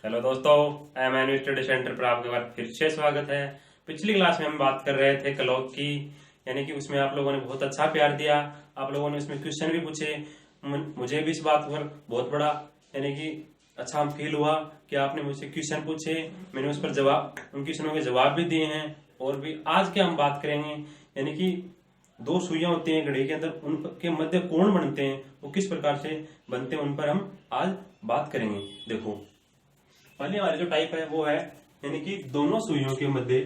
Hello दोस्तों, M N study centre पर आपके बार फिर से स्वागत है। पिछली क्लास में हम बात कर रहे थे क्लॉक की, यानी कि उसमें आप लोगों ने बहुत अच्छा प्यार दिया। आप लोगों ने उसमें क्वेश्चन भी पूछे। मुझे भी इस बात पर बहुत बड़ा यानी कि अच्छा फील हुआ कि आपने मुझसे क्वेश्चन पूछे, मैंने उस पर जवाब, उन क्वेश्चनों के जवाब भी दिए हैं। और भी आज क्या हम बात करेंगे, यानी कि दो सुइयां होती हैं घड़ी के अंदर, उनके मध्य कोण बनते हैं, वो किस प्रकार से बनते हैं उन पर हम आज बात करेंगे। देखो, पहले हमारी जो टाइप है वो है यानी कि दोनों सुइयों के मध्य,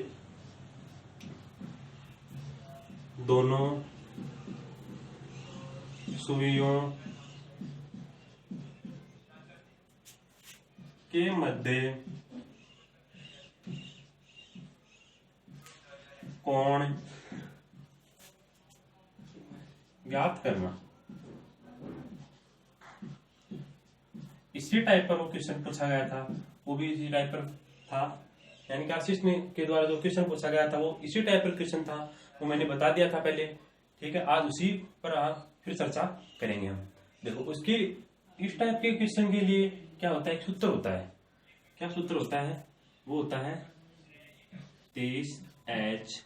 दोनों सुइयों के मध्य कोण ज्ञात करना। इसी टाइप पर वो क्वेश्चन पूछा गया था, वो भी इसी टाइप पर था, यानी कि आशीष ने के द्वारा जो क्वेश्चन पूछा गया था वो इसी टाइप पर क्वेश्चन था, वो मैंने बता दिया था पहले। ठीक है, आज उसी पर आज फिर चर्चा करेंगे हम। देखो, उसकी इस टाइप के क्वेश्चन के लिए क्या होता है, एक सूत्र होता है। क्या सूत्र होता है? वो होता है 30H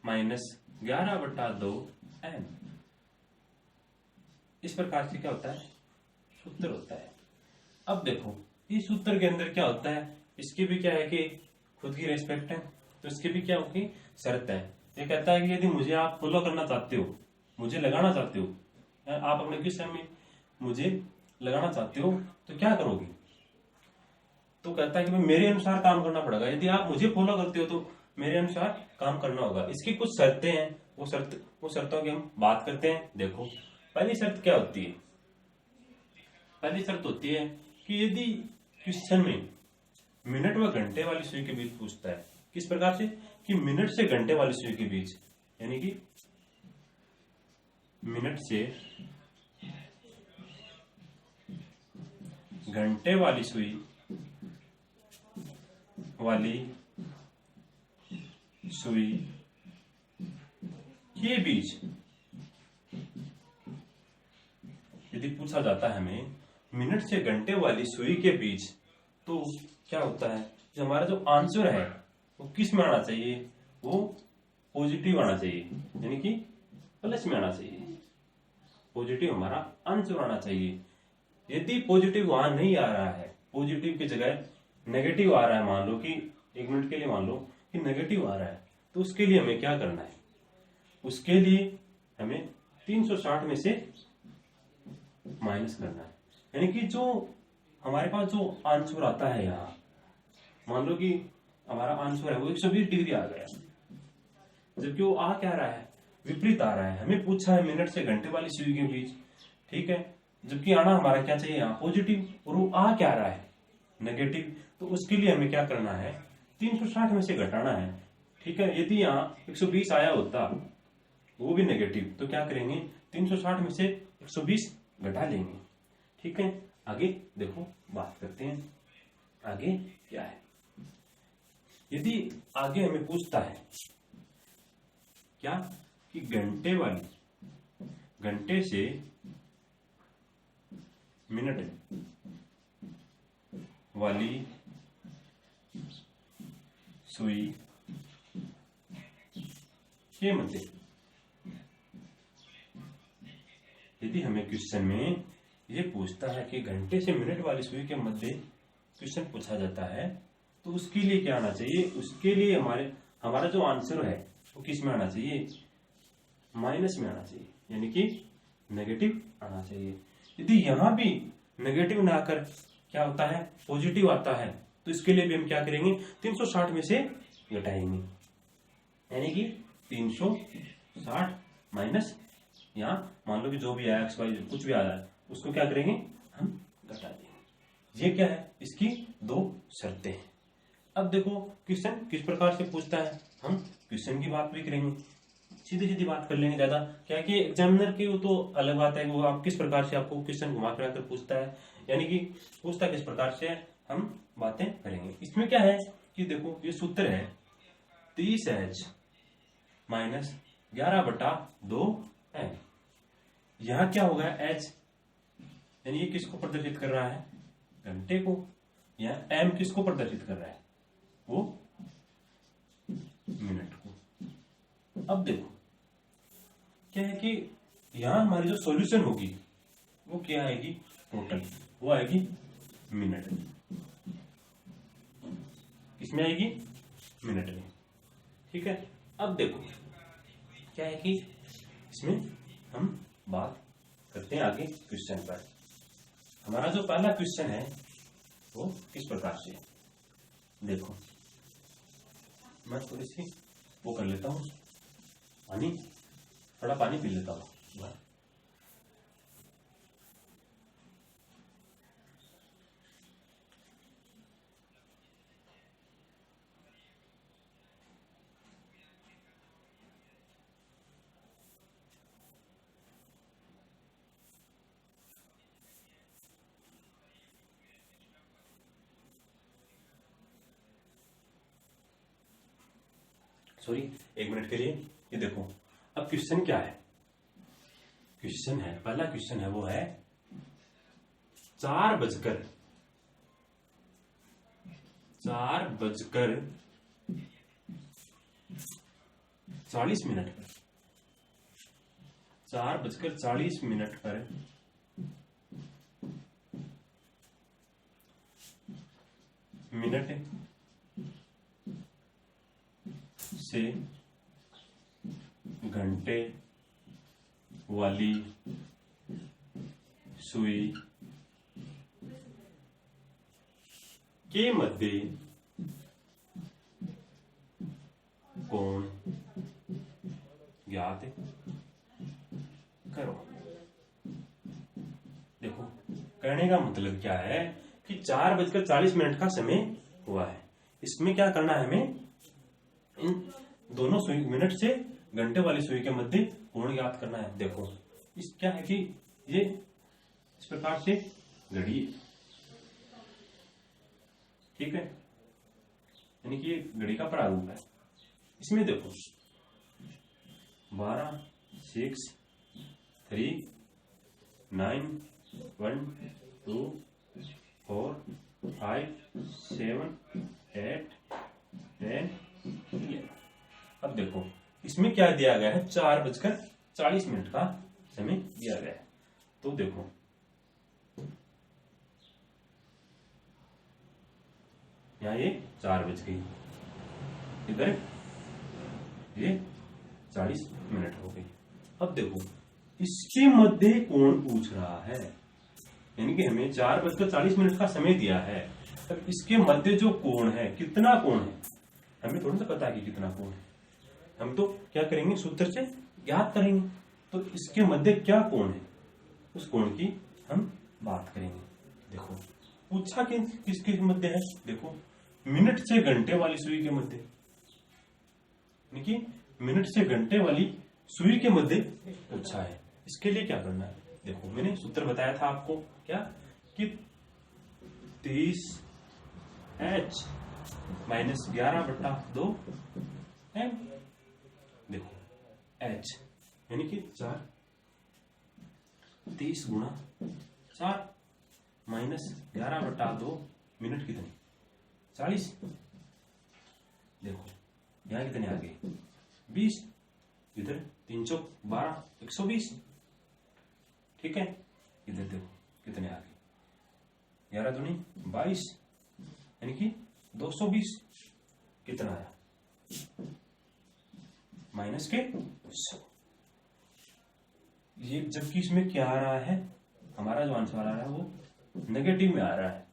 माइनस 11/2N। इस प्रकार से क्या होता है, सूत्र होता है। अब देखो, इस सूत्र के अंदर क्या होता है, इसकी भी क्या है कि खुद की रेस्पेक्ट है, तो इसकी भी क्या होगी, शर्त है। ये कहता है कि यदि मुझे आप फॉलो करना चाहते हो, मुझे लगाना चाहते हो, आप अपने क्वेश्चन में मुझे लगाना चाहते हो, तो क्या करोगे? तो कहता है कि मेरे अनुसार काम करना पड़ेगा। यदि आप मुझे फॉलो करते हो तो मेरे अनुसार काम करना होगा। इसकी कुछ शर्तें हैं, वो शर्तों की हम बात करते हैं। देखो, पहली शर्त क्या होती है? पहली शर्त होती है कि यदि क्वेश्चन में मिनट व घंटे वाली सुई के बीच पूछता है, किस प्रकार से कि मिनट से घंटे वाली सुई के बीच, यानी कि मिनट से घंटे वाली सुई के बीच यदि पूछा जाता है हमें मिनट से घंटे वाली सुई के बीच, तो क्या होता है, जो हमारा जो आंसर है वो किस में आना चाहिए, वो पॉजिटिव आना चाहिए, यानी कि प्लस में आना चाहिए। पॉजिटिव हमारा आंसर आना चाहिए। यदि पॉजिटिव वहां नहीं आ रहा है, पॉजिटिव की जगह नेगेटिव आ रहा है, मान लो कि एक मिनट के लिए मान लो कि नेगेटिव आ रहा है, तो उसके लिए हमें क्या करना है? उसके लिए हमें 360 में से माइनस करना है। यानी कि जो हमारे पास जो आंसर आता है यहाँ, मान लो कि हमारा आंसर है वो 120 डिग्री आ गया, जबकि वो आ क्या रहा है, विपरीत आ रहा है। हमें पूछा है मिनट से घंटे वाली सुई के बीच, ठीक है, जबकि आना हमारा क्या चाहिए यहाँ, पॉजिटिव, और वो आ क्या रहा है, नेगेटिव। तो उसके लिए हमें क्या करना है, 360 में से घटाना है। ठीक है, यदि यहाँ 120 आया होता, वो भी नेगेटिव, तो क्या करेंगे, 360 में से 120 घटा लेंगे। ठीक है, आगे देखो बात करते हैं, आगे क्या है। यदि आगे हमें पूछता है क्या कि घंटे से मिनट वाली सुई के मध्य, यदि हमें क्वेश्चन में ये पूछता है कि घंटे से मिनट वाली सुई के मध्य क्वेश्चन पूछा जाता है, तो उसके लिए क्या आना चाहिए, उसके लिए हमारा जो आंसर है वो किस में आना चाहिए, माइनस में आना चाहिए, यानी कि नेगेटिव आना चाहिए। यदि यहां भी नेगेटिव ना आकर क्या होता है, पॉजिटिव आता है, तो इसके लिए भी हम क्या करेंगे, 360 में से घटाएंगे, यानी कि 360 माइनस, यहाँ मान लो कि जो भी आया, एक्स वाई कुछ भी आ रहा है, उसको क्या करेंगे, हम घटा देंगे। ये क्या है, इसकी दो शर्तें हैं। अब देखो क्वेश्चन किस प्रकार से पूछता है, हम क्वेश्चन की बात भी करेंगे, सीधी सीधी बात कर लेंगे। ज्यादा क्या कि एग्जामिनर की वो तो अलग बात है, वो आप किस प्रकार से आपको क्वेश्चन घुमा फिरा कर पूछता है, यानी कि पूछता किस प्रकार से, हम बातें करेंगे। इसमें क्या है कि देखो, ये सूत्र है 30H माइनस 11/2N। यहां क्या होगा, H यानी ये किसको प्रदर्शित कर रहा है, घंटे को, यहाँ एम किसको प्रदर्शित कर रहा है, वो मिनट को। अब देखो क्या है कि यहां हमारी जो सॉल्यूशन होगी वो क्या आएगी, टोटल वो आएगी मिनट में। किसमें आएगी, मिनट में। ठीक है, अब देखो क्या है कि इसमें हम बात करते हैं आगे क्वेश्चन पर। हमारा जो पहला क्वेश्चन है वो किस प्रकार से है, देखो मैं थोड़ी सी वो कर लेता हूँ, पानी, थोड़ा पानी पी लेता हूँ। सॉरी, 1 मिनट के लिए। ये देखो अब क्वेश्चन क्या है, क्वेश्चन है, पहला क्वेश्चन है वो है 4:40 पर 4:40 पर मिनट से घंटे वाली सुई के मध्य कोण ज्ञात करो। देखो कहने का मतलब क्या है कि 4:40 का समय हुआ है, इसमें क्या करना है, हमें इन दोनों सुई, मिनट से घंटे वाली सुई के मध्य कोण ज्ञात करना है। देखो इस क्या है कि ये इस प्रकार से घड़ी, ठीक है, यानी कि ये घड़ी का प्रारूप है। इसमें देखो 12, 6, 3, 9, 1, 2, 4, 5, 7, 8, 10, 11। अब देखो इसमें क्या दिया गया है, 4:40 का समय दिया गया है। तो देखो यहाँ ये 4 बज गई, इधर ये 40 मिनट हो गई। अब देखो इसके मध्य कोण पूछ रहा है, यानी कि हमें 4:40 का समय दिया है। अब इसके मध्य जो कोण है, कितना कोण है, हमें थोड़ा सा पता है कि कितना कोण है, हम तो क्या करेंगे, सूत्र से ज्ञात करेंगे। तो इसके मध्य क्या कोण है, उस कोण की हम बात करेंगे। देखो पूछा कि किसके मध्य है, देखो मिनट से घंटे वाली सुई के मध्य, यानी कि मिनट से घंटे वाली सुई के मध्य पूछा है। इसके लिए क्या करना है, देखो मैंने सूत्र बताया था आपको क्या, कि 30H - 11/2 M। देखो H यानी कि 4, 30 × 4 - 11/2 मिनट कितने, 40। देखो यहाँ कितने आ गए, 20, इधर 312, 120। ठीक है, इधर देखो कितने आ गए, 11 दूनी 22, यानी कि 220। कितना आया, माइनस के 100। ये जबकि इसमें क्या आ रहा है, हमारा जो आंसर आ रहा है वो नेगेटिव में आ रहा है,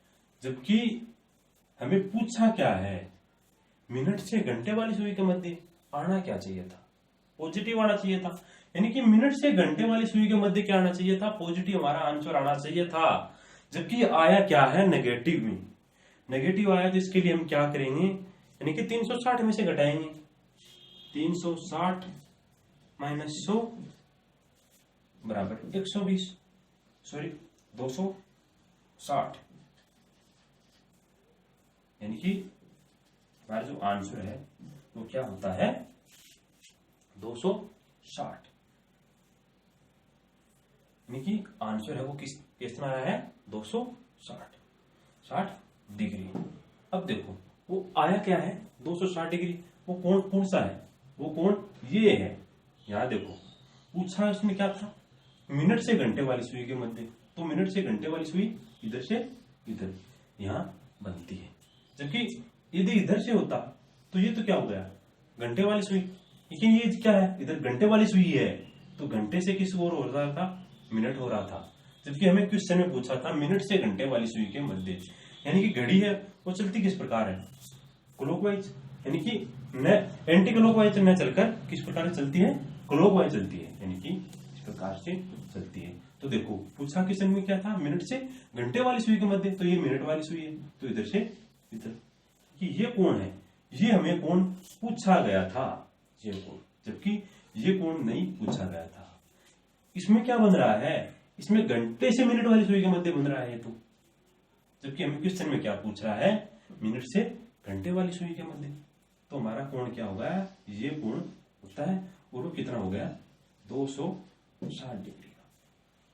जबकि हमें पूछा क्या है, मिनट से घंटे वाली सुई के मध्य आना क्या चाहिए था, पॉजिटिव आना चाहिए था। यानी कि मिनट से घंटे वाली सुई के मध्य क्या आना चाहिए था, पॉजिटिव हमारा आंसर आना चाहिए था, जबकि आया क्या है, नेगेटिव में। नेगेटिव आया तो इसके लिए हम क्या करेंगे, यानी कि 360 में से घटाएंगे, 360 - 100 बराबर 120, सॉरी 260। यानी कि हमारा जो आंसर है वो क्या होता है, 260। यानी कि आंसर है वो कितना आया है, 260 60 डिग्री। अब देखो वो आया क्या है 260 डिग्री। वो कोण कौन सा है? वो कोण ये है। यहां देखो पूछा उसने क्या था, मिनट से घंटे वाली सुई के मध्य। तो मिनट से घंटे वाली सुई इधर से इधर यहां बनती है, जबकि यदि इधर से होता तो ये तो क्या हो गया घंटे वाली सुई, लेकिन ये क्या है इधर घंटे वाली सुई है, तो घंटे से किस ओर हो रहा था, मिनट हो रहा था। जबकि हमें क्वेश्चन में पूछा था मिनट से घंटे वाली सुई के मध्य, यानी कि घड़ी है वो चलती किस प्रकार है, क्लॉकवाइज, यानी कि न एंटी क्लॉकवाइज न चलकर किस प्रकार से चलती है, क्लॉकवाइज चलती है, यानी कि इस प्रकार से चलती है। तो देखो पूछा क्वेश्चन में क्या था, मिनट से घंटे वाली सुई के मध्य, तो ये मिनट वाली सुई है, तो इधर से इधर कि ये कोण है, ये हमें कोण पूछा गया था, ये कोण, जबकि ये कोण नहीं पूछा गया था। इसमें क्या बन रहा है, इसमें घंटे से मिनट वाली सुई के मध्य बन रहा है, तो जबकि हमें क्वेश्चन में क्या पूछ रहा है, मिनट से घंटे वाली सुई के मध्य। तो हमारा कोण क्या होगा, ये कोण होता है, और वो कितना हो गया 260 डिग्री का।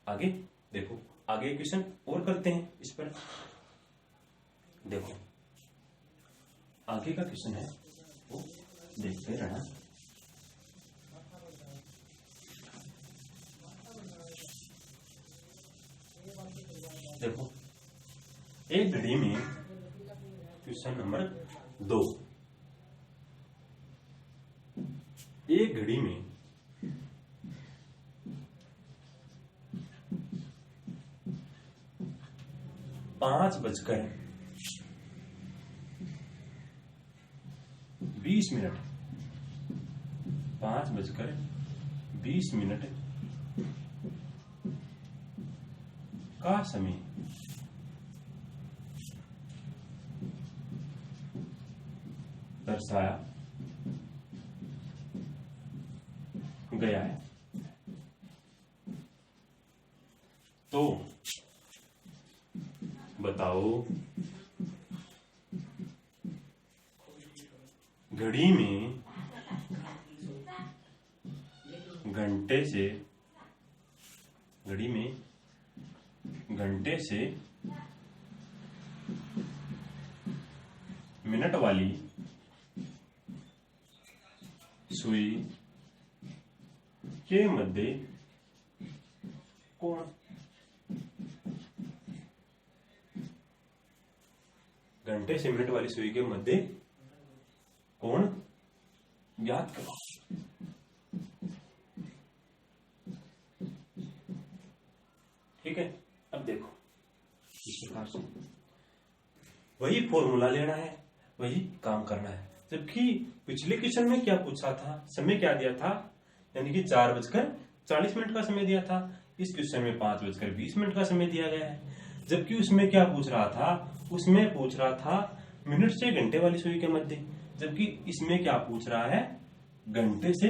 आगे देखो, आगे क्वेश्चन और करते हैं इस पर। देखो आगे का क्वेश्चन है वो देखते रहना। देखो एक घड़ी में क्वेश्चन नंबर 2, एक घड़ी में 5:20 5:20 का समय दर्शाया गया है। तो बताओ घड़ी में घंटे से मिनट वाली सुई के मध्य कोण, घंटे से मिनट वाली सुई के मध्य कोण ज्ञात करो। ठीक है, अब देखो इस प्रकार से वही फॉर्मूला लेना है, वही काम करना है। जबकि पिछले क्वेश्चन में क्या पूछा था, समय क्या दिया था, यानी कि 4:40 का समय दिया था। इस क्वेश्चन में 5:20 का समय दिया गया है। जबकि उसमें क्या पूछ रहा था, उसमें पूछ रहा था मिनट से घंटे वाली सुई के मध्य, जबकि इसमें क्या पूछ रहा है, घंटे से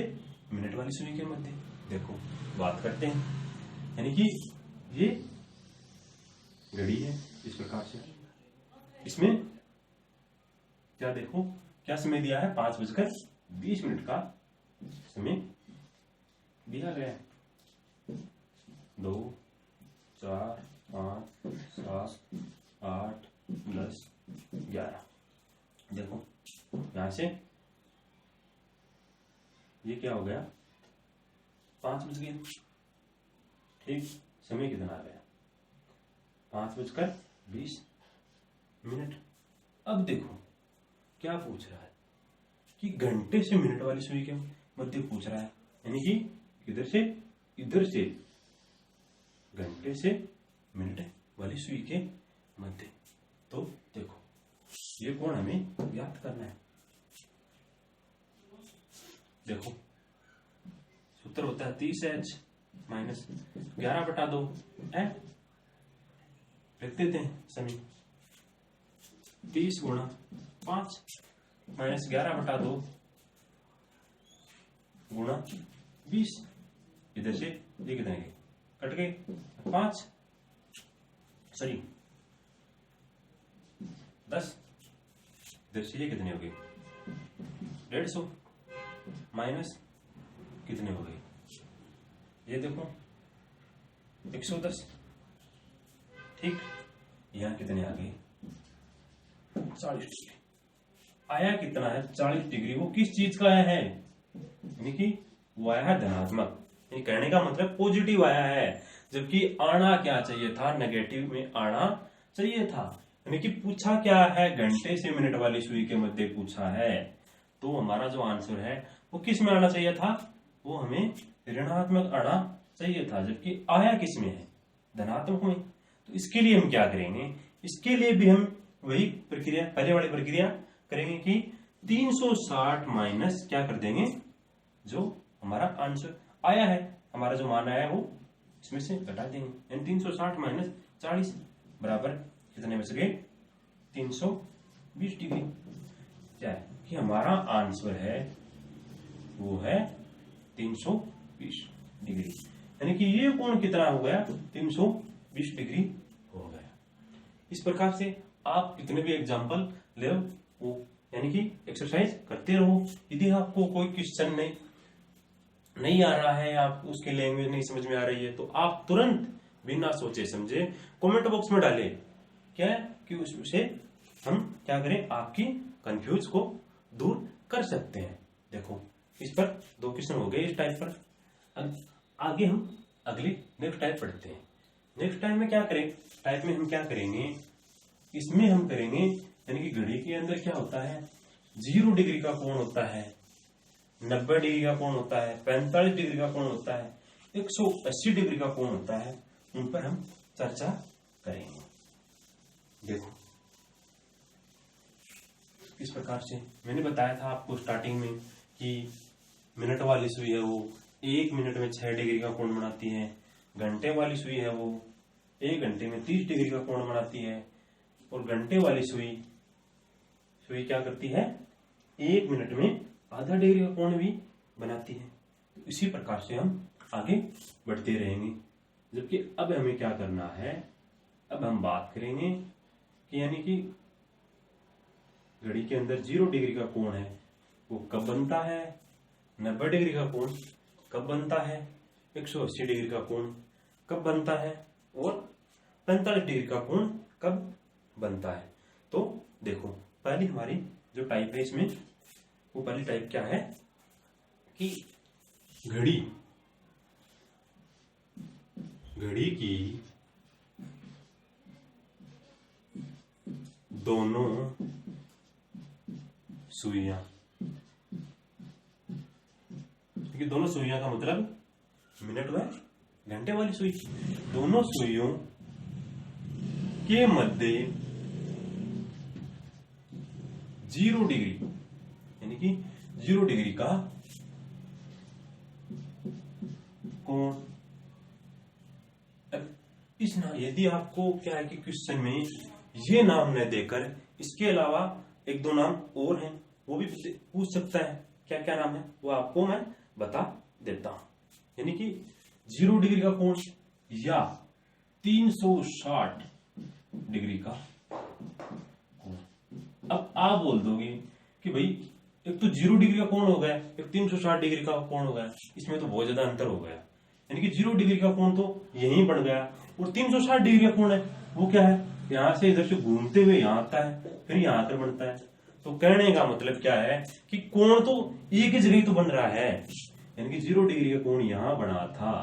मिनट वाली सुई के मध्य। देखो बात करते हैं, यानी कि ये घड़ी है इस प्रकार से, इसमें क्या देखो क्या समय दिया है, 5:20 का समय दिया गया है। 2, 4, 5, 7, 8, 10, 11। देखो यहां से ये क्या हो गया, 5 बज गए। ठीक, समय कितना आ गया, 5:20। अब देखो क्या पूछ रहा है कि घंटे से मिनट वाली सुई के मध्य पूछ रहा है, यानी कि इधर से घंटे से मिनट वाली सुई के मध्य। तो देखो ये कोण हमें ज्ञात करना है। देखो सूत्र होता है 30h माइनस 11/2 लिख देते हैं समय, 30 गुणा 5 माइनस 11/2 गुणा 20। इधर से ये कितने कट गए 5 सॉरी 10। इधर से ये कितने हो गए 150 माइनस कितने हो गए, ये देखो 110। ठीक, यहां कितने आ गए 40 डिग्री आया। कितना है? 40 डिग्री। वो किस चीज का है? यानी कि वो आया है धनात्मक। ये कहने का मतलब पॉजिटिव आया है, जबकि आना क्या चाहिए था? नेगेटिव में आना चाहिए था। यानी कि पूछा क्या है? घंटे से मिनट वाली सुई के मध्य पूछा है। तो हमारा जो आंसर है वो किस में आना चाहिए था? वो हमें ऋणात्मक आना चाहिए था, जबकि आया किस में है? धनात्मक में। तो इसके लिए हम क्या करेंगे? इसके लिए भी हम वही प्रक्रिया, पहले वाली प्रक्रिया करेंगे कि 360 माइनस क्या कर देंगे? जो हमारा आंसर आया है, हमारा जो मान आया है वो इसमें से घटा देंगे। यानी 360 माइनस 40 बराबर कितने बच गए? 320 डिग्री। क्या है कि हमारा आंसर है वो है 320 डिग्री। यानी कि ये कोण कितना हो गया? 320 डिग्री हो गया। इस प्रकार से आप कितने भी एग्जाम्पल ले वो यानी कि एक्सरसाइज करते रहो। यदि आपको कोई क्वेश्चन नहीं आ रहा है, आप उसकी लैंग्वेज नहीं समझ में आ रही है, तो आप तुरंत बिना सोचे समझे कमेंट बॉक्स में डालें। क्या है कि उससे हम क्या करें? आपकी कंफ्यूज को दूर कर सकते हैं। देखो इस पर 2 क्वेश्चन हो गए इस टाइप पर। आगे हम अगली नेक्स्ट टाइप पढ़ते हैं। नेक्स्ट टाइप में क्या करें? टाइप में हम क्या करेंगे? इसमें हम करेंगे यानी कि घड़ी के अंदर क्या होता है? 0 डिग्री का कोण होता है, 90 डिग्री का कोण होता है, 45 डिग्री का कोण होता है, 180 डिग्री का कोण होता है। उन पर हम चर्चा करेंगे। देखो इस प्रकार से मैंने बताया था आपको स्टार्टिंग में कि मिनट वाली सुई है वो 1 मिनट में 6 डिग्री का कोण बनाती है। घंटे वाली सुई है वो 1 घंटे में 30 डिग्री का कोण बनाती है। और घंटे वाली सुई क्या करती है? 1 मिनट में आधा डिग्री का कोण भी बनाती है। तो इसी प्रकार से हम आगे बढ़ते रहेंगे। जबकि अब हमें क्या करना है? अब हम बात करेंगे कि यानी कि घड़ी के अंदर 0 डिग्री का कोण है वो कब बनता है, 90 डिग्री का कोण कब बनता है, 180 डिग्री का कोण कब बनता है और 45 डिग्री का कोण कब बनता है। तो देखो पहली हमारी जो टाइप है इसमें, वो पहली टाइप क्या है कि घड़ी की दोनों सुइयां, क्योंकि दोनों सुइयां का मतलब मिनट व घंटे वाली सुई, दोनों सुइयों के मध्य 0 डिग्री यानी कि 0 डिग्री का कोण। इस ना यदि आपको क्या है कि क्वेश्चन में ये नाम न देकर इसके अलावा 1-2 नाम और हैं वो भी पूछ सकता है। क्या क्या नाम है वो आपको मैं बता देता हूं। यानी कि 0 डिग्री का कोण या 360 डिग्री का कोण। अब आप बोल दोगे कि भाई एक तो 0 डिग्री का कोण हो गया, एक 360 डिग्री का कोण हो गया, इसमें तो बहुत ज्यादा अंतर हो गया। यानी कि 0 डिग्री का कोण तो यहीं बन गया और 360 डिग्री का कोण है वो क्या है? यहां से इधर से घूमते हुए यहां आता है, फिर यहां आकर बनता है। तो कहने का मतलब क्या है कि कोण तो एक ही जगह तो बन रहा है। यानी कि 0 डिग्री का कोण यहां बना था,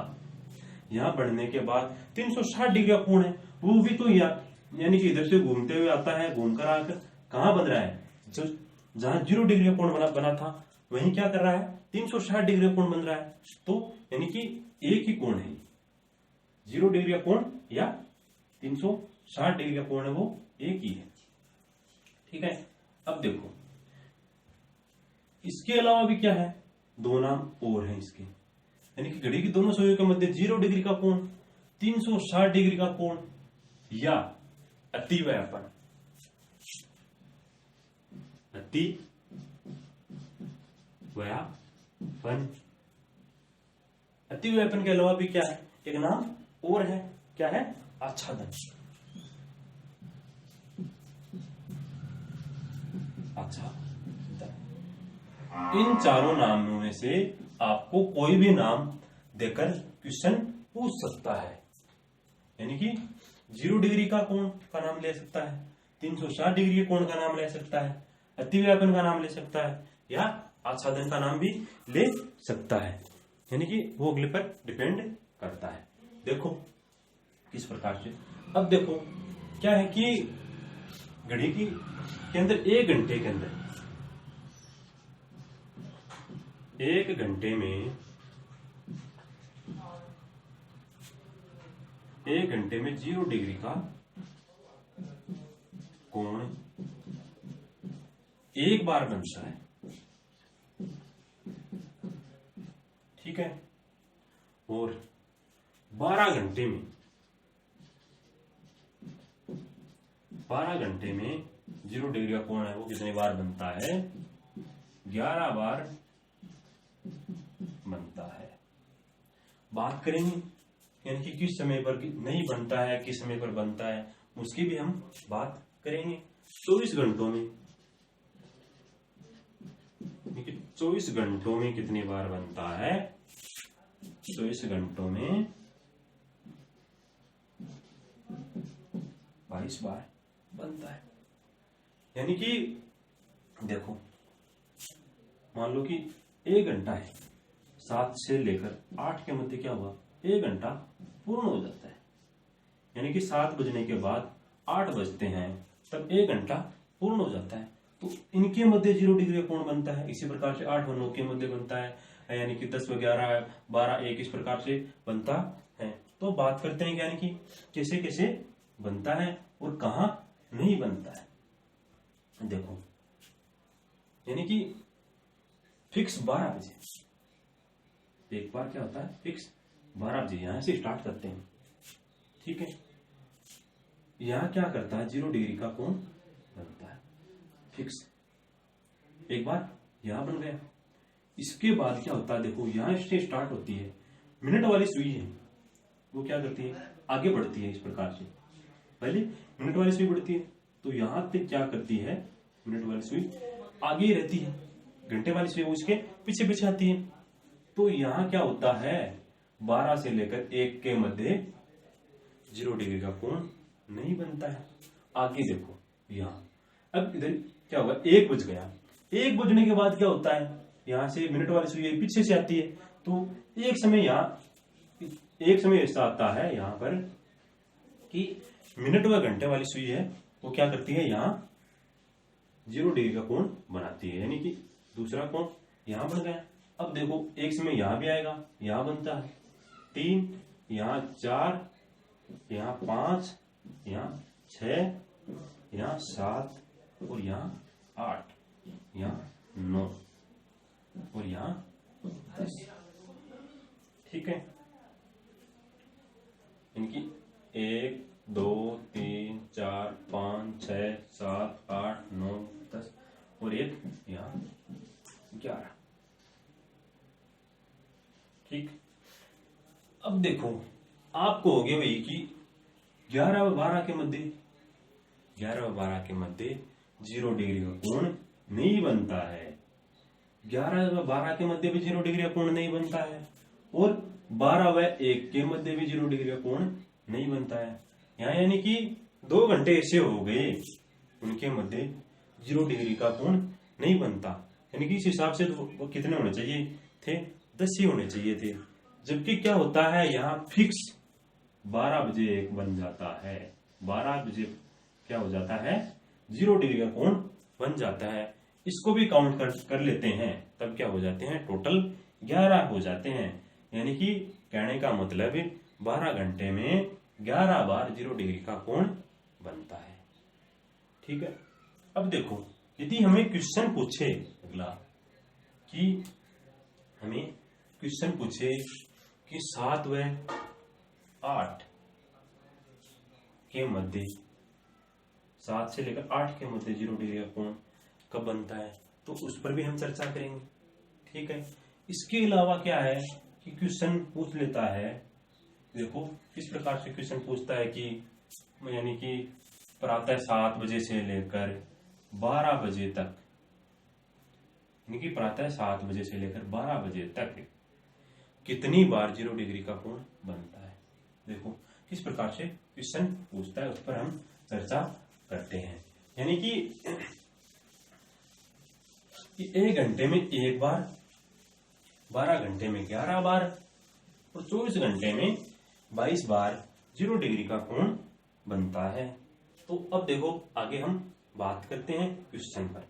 यहां बढ़ने के बाद 360 डिग्री का कोण है वो भी तो यानी कि इधर से घूमते हुए आता है, घूमकर आकर कहां बन रहा है? जो जहां 0 डिग्री का कोण बना था वहीं क्या कर रहा है? 360 डिग्री का कोण बन रहा है। तो यानी कि एक ही कोण है, 0 डिग्री का कोण या 360 डिग्री का कोण है वो एक ही है। ठीक है। अब देखो इसके अलावा भी क्या है? 2 नाम और हैं इसके। यानी कि घड़ी की दोनों सुइयों के मध्य 0 डिग्री का कोण, 360 डिग्री का कोण या अतिव्यापन। अतिव्यापन के अलावा भी क्या है? एक नाम और है। क्या है? आच्छादन। इन चारों नामों में से आपको कोई भी नाम देकर क्वेश्चन पूछ सकता है। यानी कि 0 डिग्री का कोण का नाम ले सकता है, 360 डिग्री के कोण का नाम ले सकता है, अतिव्यापन का नाम ले सकता है, या आच्छादन का नाम भी ले सकता है, यानी कि वो अगले पर डिपेंड करता है। देखो किस प्रकार से। अब देखो क्या है कि घड़ी की के अंदर 1 घंटे के अंदर, 1 घंटे में 0 डिग्री का कोण एक बार बनता है, ठीक है। और 12 घंटे में 0 डिग्री का कोण है वो कितने बार बनता है? 11 बार बनता है। बात करेंगे यानी कि किस समय पर नहीं बनता है, किस समय पर बनता है, उसकी भी हम बात करेंगे। 24 घंटों में 24 घंटों में कितनी बार बनता है? 24 घंटों में 22 बार बनता है। यानी कि देखो मान लो कि 1 घंटा है, 7 से लेकर 8 के मध्य क्या हुआ? 1 घंटा पूर्ण हो जाता है। यानी कि 7 बजने के बाद 8 बजते हैं तब 1 घंटा पूर्ण हो जाता है। तो इनके मध्य 0 डिग्री का कोण बनता है। इसी प्रकार से 8 व 9 के मध्य बनता है, यानी कि 10 व 11, 12, 1 इस प्रकार से बनता है। तो बात करते हैं यानी कि कैसे कैसे बनता है और कहाँ नहीं बनता है। देखो यानी कि फिक्स 12 बजे एक बार क्या होता है? फिक्स 12 बजे यहां से स्टार्ट करते हैं, ठीक है। यहां क्या करता है? 0 डिग्री का कोण बनता है फिक्स, एक बार यहां बन गया। इसके बाद क्या होता है? देखो यहां से स्टार्ट होती है, मिनट वाली सुई है वो क्या करती है? आगे बढ़ती है। इस प्रकार से पहले मिनट वाली सुई बढ़ती है, तो यहां तक क्या करती है? मिनट वाली सुई आगे ही रहती है, घंटे वाली सुई उसके पीछे पीछे आती है। तो यहां क्या होता है? 12 से लेकर 1 के मध्य 0 डिग्री का कोण नहीं बनता है। आगे देखो यहां, अब इधर क्या होगा? 1 बज गया। 1 बजने के बाद क्या होता है? यहां से मिनट वाली सुई पीछे से आती है, तो एक समय ऐसा आता है यहां पर कि मिनट व घंटे वाली सुई है वो क्या करती है? यहां 0 डिग्री का कोण बनाती है, यानी कि दूसरा कोण यहां बन गया। अब देखो एक समय यहां भी आएगा, यहां बनता है 3, यहां 4, यहां 5, यहां 6, यहां 7 और यहां 8, यहां 9 और यहां 10, ठीक है। इनकी 1, 2, 3, 4, 5, 6, 7, 8, 9, 10 और एक यहां 11, ठीक। अब देखो आपको हो गया भाई कि 11 व 12 के मध्य 0 डिग्री का कोण नहीं बनता है। 11 व 12 के मध्य भी 0 डिग्री का कोण नहीं बनता है, और 12 व 1 के मध्य भी 0 डिग्री का कोण नहीं बनता है। यहाँ यानी कि 2 घंटे ऐसे हो गए उनके मध्य 0 डिग्री का कोण नहीं बनता, यानी कि इस हिसाब से तो वो कितने होने चाहिए थे? 10 ही होने चाहिए थे। जबकि क्या होता है यहाँ फिक्स 12 बजे एक बन जाता है, 12 बजे क्या हो जाता है? 0 डिग्री का कोण बन जाता है। इसको भी काउंट कर लेते हैं, तब क्या हो जाते हैं? टोटल 11 हो जाते हैं। यानी कि कहने का मतलब 12 घंटे में 11 बार 0 डिग्री का कोण बनता है, ठीक है। अब देखो यदि हमें क्वेश्चन पूछे अगला कि हमें क्वेश्चन पूछे कि 7 व 8 के मध्य 7 से लेकर 8 के मध्य 0 डिग्री का कोण कब बनता है, तो उस पर भी हम चर्चा करेंगे, ठीक है। इसके अलावा क्या है कि क्वेश्चन पूछ लेता है, देखो किस प्रकार से क्वेश्चन पूछता है कि यानी कि प्रातः 7 बजे से लेकर 12 बजे तक, यानी कि प्रातः 7 बजे से लेकर 12 बजे तक कितनी बार 0 डिग्री का कोण बनता है। देखो किस प्रकार से क्वेश्चन पूछता है, उस पर हम चर्चा करते हैं। यानी कि 1 घंटे में 1 बार, 12 घंटे में 11 बार और 24 घंटे में 22 बार 0 डिग्री का कोण बनता है। तो अब देखो आगे हम बात करते हैं क्वेश्चन पर,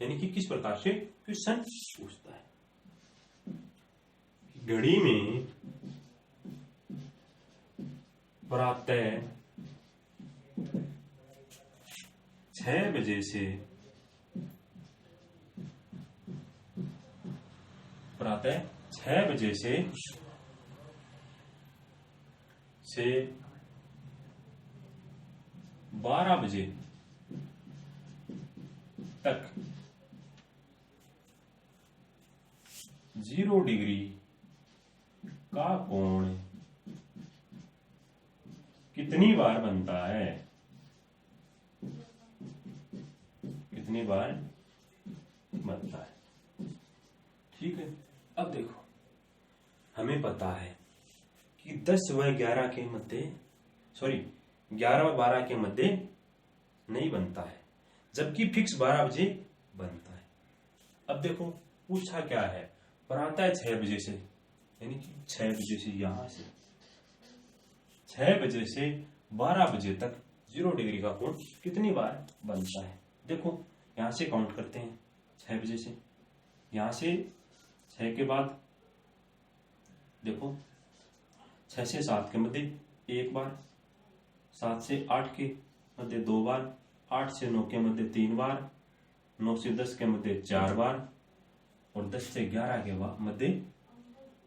यानी कि किस प्रकार से क्वेश्चन पूछता है। घड़ी में प्रातः 6 बजे से प्रातः 6 बजे से 12 बजे तक 0 डिग्री का कोण कितनी बार बनता है? कितनी बार बनता है? ठीक है। अब देखो हमें पता है कि 10 व 11 के मध्य 11 व 12 के मध्य नहीं बनता है, जबकि फिक्स 12 बजे बनता है। अब देखो पूछा क्या है, प्रातः 6 बजे से, यानी कि 6 बजे से यहां से 6 बजे से 12 बजे तक 0 डिग्री का कोण कितनी बार बनता है? देखो यहां से काउंट करते हैं। 6 बजे से यहां से 6 के बाद देखो 6 से 7 के मध्य 1 बार, 7 से 8 के मध्य 2 बार, 8 से 9 के मध्य 3 बार, 9 से 10 के मध्य 4 बार और 10 से 11 के मध्य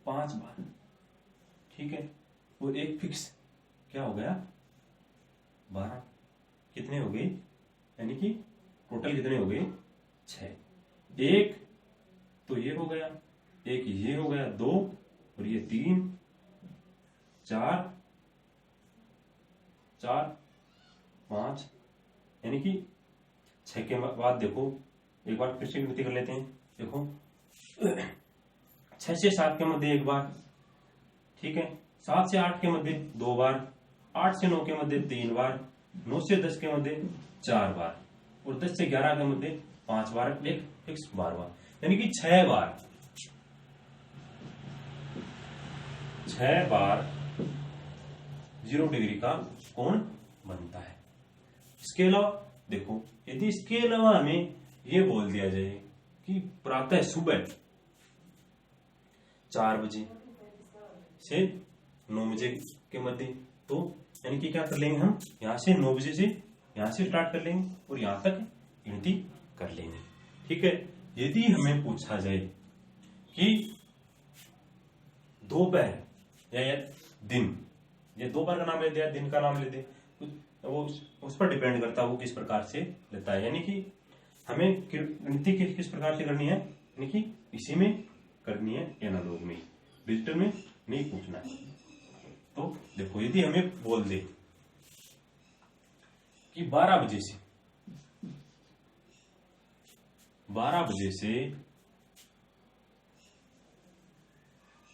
5 बार। ठीक है। वो एक फिक्स क्या हो गया 12, कितने हो गए, यानी कि टोटल कितने हो गए 6। एक तो ये हो गया, एक ये हो गया 2 और ये 3, 4, 5, यानी कि 6 के बाद देखो एक बार फिर से गिनती कर लेते हैं। देखो 6 से 7 के मध्य 1 बार, ठीक है, 7 से 8 के मध्य 2 बार, 8 से 9 के मध्य 3 बार, 9 से 10 के मध्य 4 बार और 10 से 11 के मध्य 5 बार, एक फिक्स 12 बार, यानी कि 6 बार 0 डिग्री का कोण बनता है। इसके अलावा देखो यदि इसके अलावा हमें यह बोल दिया जाए कि प्रातः सुबह 4 बजे से 9 बजे के मध्य, तो यानी कि क्या कर लेंगे हम, यहां से 9 बजे से यहां से स्टार्ट कर लेंगे और यहां तक गिनती कर लेंगे। ठीक है। यदि हमें पूछा जाए कि दोपहर या दिन, ये दोपहर का नाम ले दे या दिन का नाम ले दे, वो उस पर डिपेंड करता है वो किस प्रकार से लेता है। यानी कि हमें गिनती किस प्रकार से करनी है, यानी कि इसी में करनी है, एनालॉग में, डिजिटल में नहीं पूछना है। तो देखो यदि हमें बोल दे कि 12 बजे से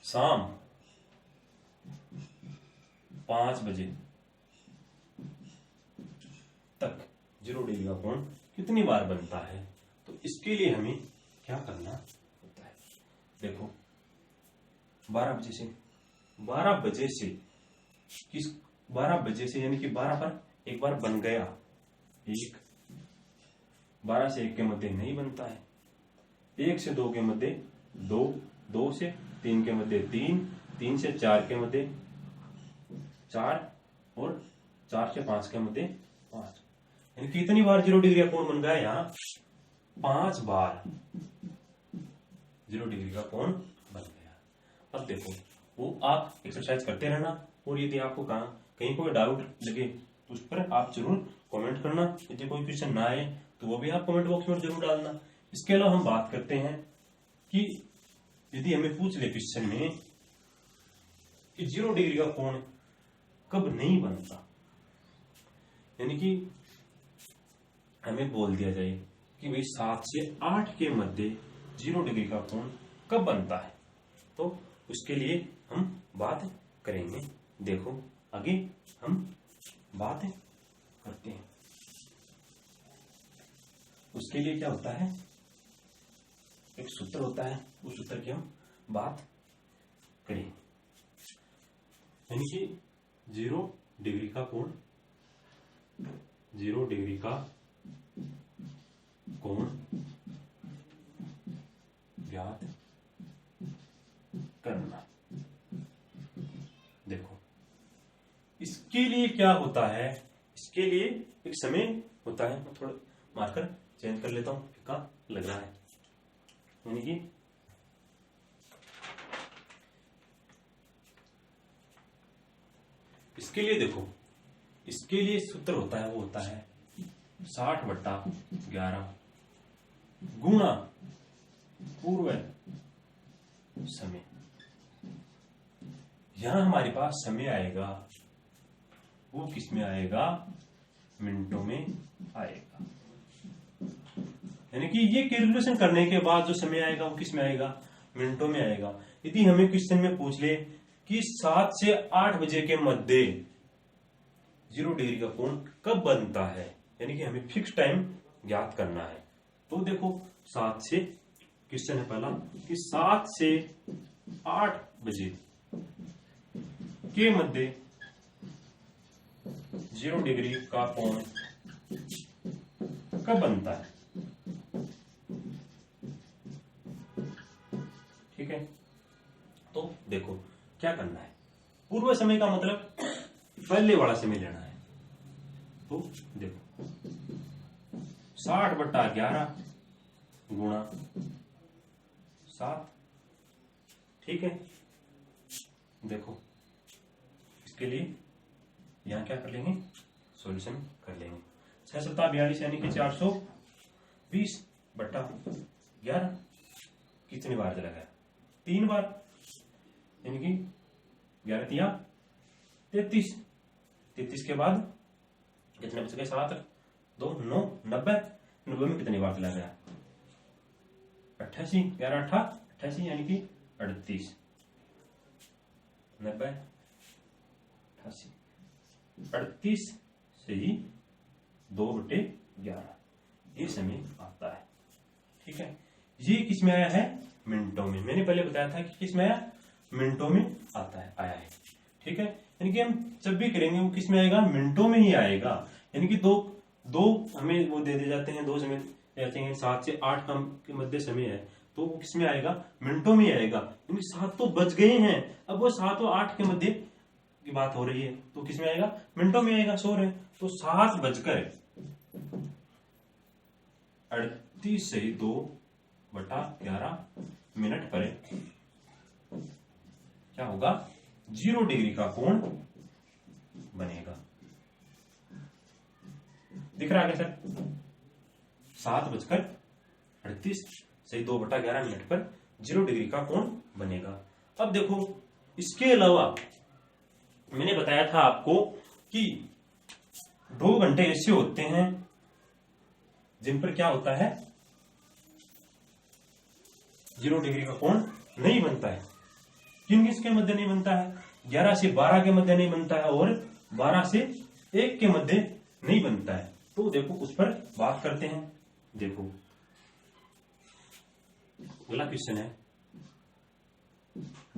शाम 5 बजे तक 0 डिग्री का कोण कितनी बार बनता है, तो इसके लिए हमें क्या करना होता है। देखो 12 बजे से यानी कि 12 पर एक बार बन गया, 1, 12 से 1 के मध्य नहीं बनता है, 1 से 2 के मध्य 2, 2 से 3 के मध्य 3, 3 से 4 के मध्य 4 और 4 से 5 के मध्य 5, यानी कितनी बार 0 डिग्री का कोण बन गया, यहाँ 5 बार 0 डिग्री का कोण बन गया। अब देखो वो आप एक्सरसाइज करते रहना और यदि आपको कहीं कोई डाउट लगे तो उस पर आप जरूर कमेंट करना। यदि कोई क्वेश्चन ना आए तो वो भी आप कमेंट बॉक्स में जरूर डालना। इसके अलावा हम बात करते हैं कि यदि हमें पूछ ले क्वेश्चन में कि 0 डिग्री का कोण कब नहीं बनता, यानी कि हमें बोल दिया जाए कि भाई 7 से 8 के मध्य 0 डिग्री का कोण कब बनता है, तो उसके लिए हम बात करेंगे। देखो आगे हम बात करते हैं। उसके लिए क्या होता है, एक सूत्र होता है, उस सूत्र की हम बात करेंगे। यानी कि 0 डिग्री का कोण, 0 डिग्री का कोण ज्ञात करना। देखो इसके लिए क्या होता है, इसके लिए एक समय होता है। मैं थोड़ा मार्कर चेंज कर लेता हूं, फिक्का लग रहा है। यानी कि इसके लिए देखो, इसके लिए सूत्र होता है, वो होता है 60/11 गुणा पूर्व समय। यहां हमारे पास समय आएगा, वो किस में आएगा, मिनटों में आएगा। यानी कि ये कैलकुलेशन करने के बाद जो समय आएगा वो किस में आएगा, मिनटों में आएगा। यदि हमें क्वेश्चन में पूछ ले कि 7 से 8 बजे के मध्य 0 डिग्री का कोण कब बनता है, यानी कि हमें फिक्स टाइम ज्ञात करना है। तो देखो 7 से, क्वेश्चन है पहला कि 7 से 8 बजे के मध्य 0 डिग्री का कोण कब बनता है। ठीक है, तो देखो क्या करना है, पूर्व समय का मतलब पहले वाला समय लेना है। तो देखो 60/11 गुणा 7। ठीक है, देखो इसके लिए यहां क्या कर लेंगे, सॉल्यूशन कर लेंगे। 6 7 42 यानी कि 420/11 कितनी बार चला गया, 3 बार, यानी कि 11 तिया 33। 33 के बाद कितने बच गए, 7 2 9 90। 90 में कितनी बार चला गया, 88। 11 8 88 यानी कि 38। 90 88, 38 से ही 2/11 ये समय आता है। ठीक है, ये किस में आया है, मिनटों में। मैंने पहले बताया था कि किस में आया, मिनटों में आता है, आया है। ठीक है, यानी कि हम जब भी करेंगे वो किस में आएगा, मिनटों में ही आएगा। यानी कि दो हमें वो दे जाते हैं, 2 समय कहते हैं, 7 से 8 के मध्य समय है, तो वो किस में आएगा, मिनटों में ही आएगा। यानी 7 तो बज गए हैं, अब वो 7 और 8 के मध्य की बात हो रही है, तो किस में आएगा, मिनटों में आएगा। सो रहे तो 7:38 से 2/11 मिनट पर क्या होगा, 0 डिग्री का कोण बनेगा। दिख रहा है क्या सर, 7:38 से 2/11 मिनट पर 0 डिग्री का कोण बनेगा। अब देखो इसके अलावा मैंने बताया था आपको कि 2 घंटे ऐसे होते हैं जिन पर क्या होता है, 0 डिग्री का कोण नहीं बनता है। किन किसके मध्य नहीं बनता है, 11 से 12 के मध्य नहीं बनता है और 12 से 1 के मध्य नहीं बनता है। तो देखो उस पर बात करते हैं। देखो अगला क्वेश्चन है,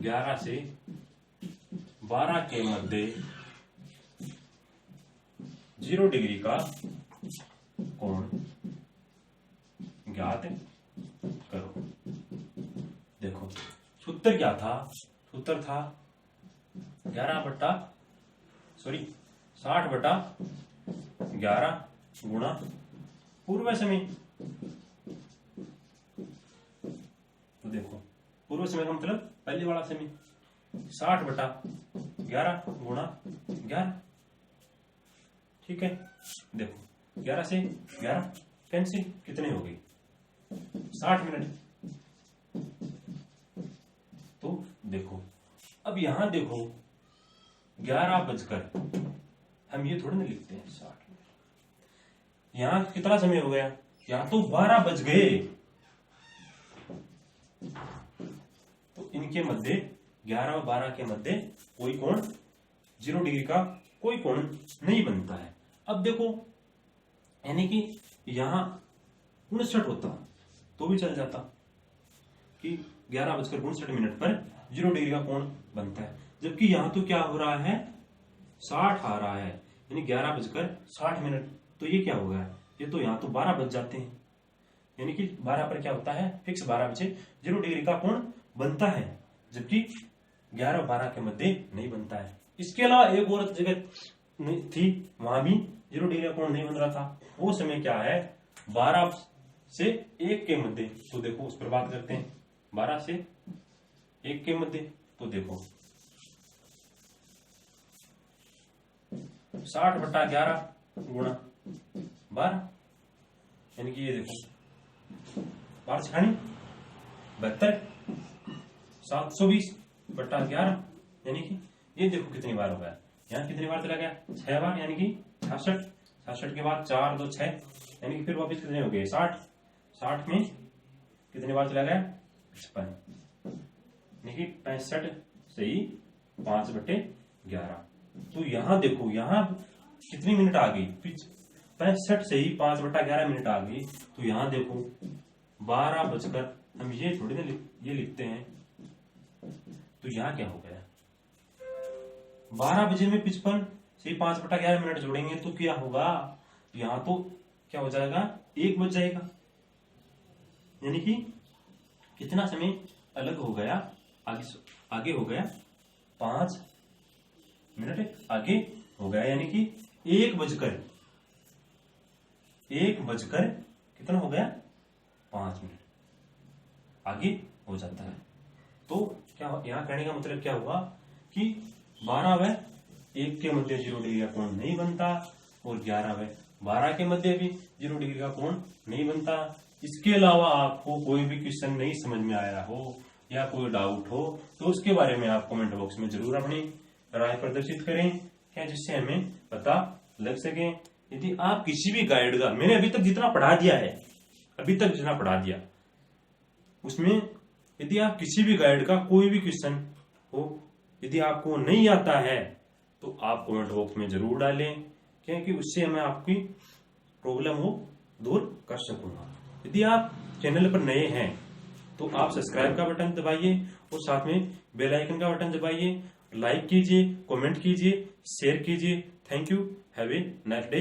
11 से 12 के मध्य 0 डिग्री का कोण ज्ञात करो। देखो सूत्र क्या था, सूत्र था 60/11 गुणा पूर्व समय। तो देखो पूर्व समय का मतलब पहले वाला समय, 60/11 गुणा 11। ठीक है, देखो 11 से 11 कैंसिल, कितने हो गई, 60 मिनट। तो देखो अब यहां देखो 11 बजकर, हम ये थोड़ी ना लिखते हैं 60 मिनट, यहां कितना समय हो गया, यहां तो 12 बज गए। तो इनके मध्य 11 और 12 के मध्य कोई कोण, 0 डिग्री का कोई कोण नहीं बनता है। अब देखो यानी कि यहां 59 होता तो भी चल जाता कि 11:59 पर 0 डिग्री का कोण बनता है। जबकि यहां तो क्या हो रहा है, 60 आ रहा है, यानी 11:60। तो ये क्या हो गया, ये तो यहाँ तो 12 बज जाते हैं, यानी कि 12 पर क्या होता है, फिक्स 12 बजे 0 डिग्री का कोण बनता है, जबकि 11 और 12 के मध्य नहीं बनता है। इसके अलावा एक और जगह थी, वहां भी 0 डिग्री का कोण नहीं बन रहा था। वो समय क्या है, 12 से 1 के मध्य। तो देखो उस पर बात करते हैं, 12 से 1 के मध्य। तो देखो 60/11 गुणा 12, यानी कि ये देखो 12 छाणी 72, 720/11, यानी कि ये देखो कितनी बार हो गया, यहाँ कितनी बार चला गया, 6 बार, यानी कि 66। 66 के बाद 4 2 6, यानी कि फिर वापिस कितने हो गए, 60। 60 में कितनी बार चला गया, 55, यानी कि 65 से ही 5/11। तो यहां देखो, यहां कितनी मिनट आ गई, 65 से ही 5/11 मिनट आ गई। तो यहां देखो 12 बजकर, हम ये थोड़ी ना ये लिखते हैं, तो यहाँ क्या हो गया, 12 बजे में 55 से 5/11 मिनट जोड़ेंगे तो क्या होगा, यहाँ तो क्या हो जाएगा, 1 बज जाएगा, यानी कि कितना समय अलग हो गया, आगे हो गया, 5 मिनट आगे हो गया, यानी कि 1 बजकर कितना हो गया, 5 मिनट आगे हो जाता है। तो क्या यहाँ कहने का मतलब क्या हुआ कि 12 व 1 के मध्य 0 डिग्री का कोण नहीं बनता, और 11 व 12 के मध्य भी 0 डिग्री का कोण नहीं बनता। इसके अलावा आपको कोई भी क्वेश्चन नहीं समझ में आया हो या कोई डाउट हो तो उसके बारे में आप कमेंट बॉक्स में जरूर अपनी राय प्रदर्शित करें, क्या जिससे हमें पता लग सके। यदि आप किसी भी गाइड का, मैंने अभी तक जितना पढ़ा दिया उसमें यदि आप किसी भी गाइड का कोई भी क्वेश्चन हो, यदि आपको नहीं आता है तो आप कमेंट बॉक्स में जरूर डालें, क्योंकि उससे मैं आपकी प्रॉब्लम को दूर कर सकूंगा। यदि आप चैनल पर नए हैं तो आप सब्सक्राइब का बटन दबाइए और साथ में बेल आइकन का बटन दबाइए, लाइक कीजिए, कमेंट कीजिए, शेयर कीजिए। Thank you, have a nice day.